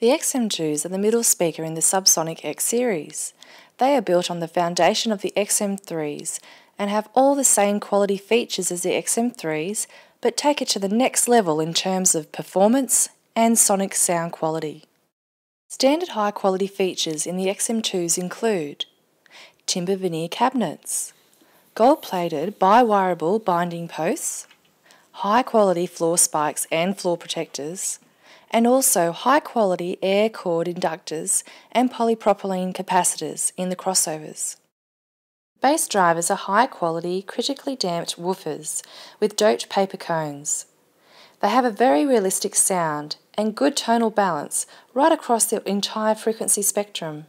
The XM2s are the middle speaker in the SuBsonic X series. They are built on the foundation of the XM3s and have all the same quality features as the XM3s, but take it to the next level in terms of performance and sonic sound quality. Standard high quality features in the XM2s include timber veneer cabinets, gold-plated bi-wireable binding posts, high-quality floor spikes and floor protectors, and also high-quality air cord inductors and polypropylene capacitors in the crossovers. Bass drivers are high-quality, critically damped woofers with doped paper cones. They have a very realistic sound and good tonal balance right across the entire frequency spectrum.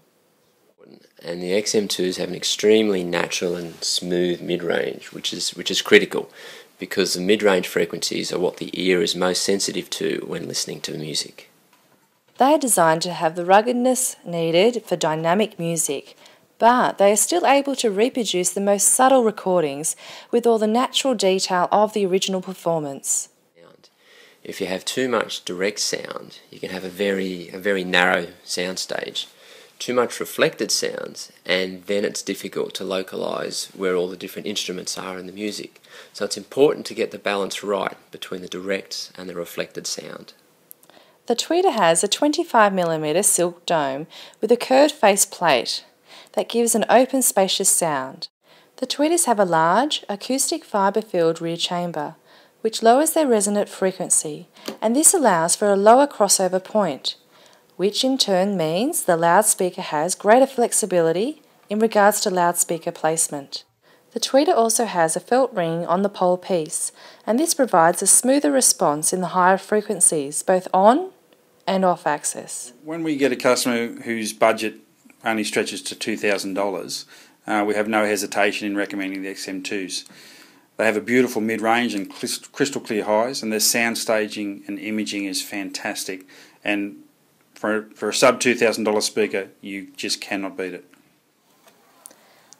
And the XM2s have an extremely natural and smooth mid-range, which is critical, because the mid-range frequencies are what the ear is most sensitive to when listening to music. They are designed to have the ruggedness needed for dynamic music, but they are still able to reproduce the most subtle recordings with all the natural detail of the original performance. If you have too much direct sound, you can have a very narrow sound stage. Too much reflected sounds, and then it's difficult to localise where all the different instruments are in the music. So it's important to get the balance right between the direct and the reflected sound. The tweeter has a 25mm silk dome with a curved face plate that gives an open, spacious sound. The tweeters have a large, acoustic fibre-filled rear chamber, which lowers their resonant frequency, and this allows for a lower crossover point, which in turn means the loudspeaker has greater flexibility in regards to loudspeaker placement. The tweeter also has a felt ring on the pole piece, and this provides a smoother response in the higher frequencies, both on and off axis. When we get a customer whose budget only stretches to $2,000, we have no hesitation in recommending the XM2s. They have a beautiful mid-range and crystal clear highs, and their sound staging and imaging is fantastic, and for a sub $2,000 speaker, you just cannot beat it.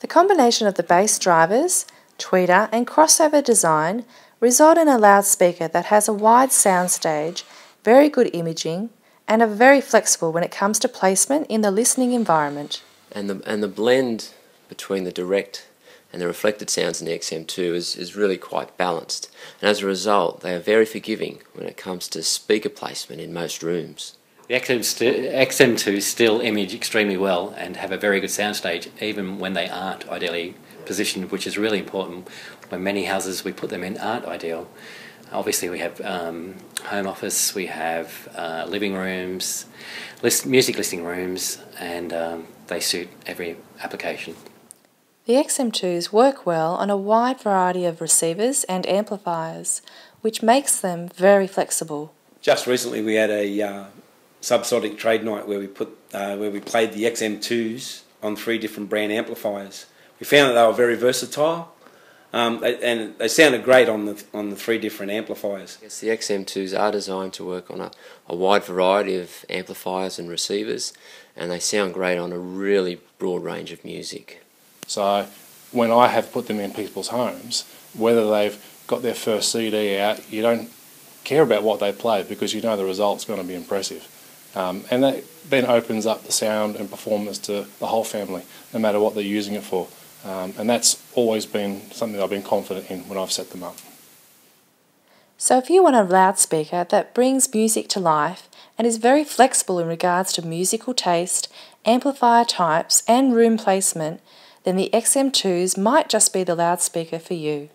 The combination of the bass drivers, tweeter and crossover design result in a loudspeaker that has a wide sound stage, very good imaging, and are very flexible when it comes to placement in the listening environment. And the blend between the direct and the reflected sounds in the XM2 is really quite balanced. And as a result, they are very forgiving when it comes to speaker placement in most rooms. The XM2s still image extremely well and have a very good soundstage, even when they aren't ideally positioned, which is really important. When many houses we put them in aren't ideal. Obviously we have home office, we have living rooms, music listening rooms, and they suit every application. The XM2s work well on a wide variety of receivers and amplifiers, which makes them very flexible. Just recently we had a SuBsonic trade night where we played the XM2s on 3 different brand amplifiers. We found that they were very versatile, and they sounded great on the 3 different amplifiers. Yes, the XM2s are designed to work on a wide variety of amplifiers and receivers, and they sound great on a really broad range of music. So when I have put them in people's homes, whether they've got their first CD out, you don't care about what they play because you know the result's going to be impressive. And that then opens up the sound and performance to the whole family, no matter what they're using it for. And that's always been something I've been confident in when I've set them up. So if you want a loudspeaker that brings music to life and is very flexible in regards to musical taste, amplifier types and room placement, then the XM2s might just be the loudspeaker for you.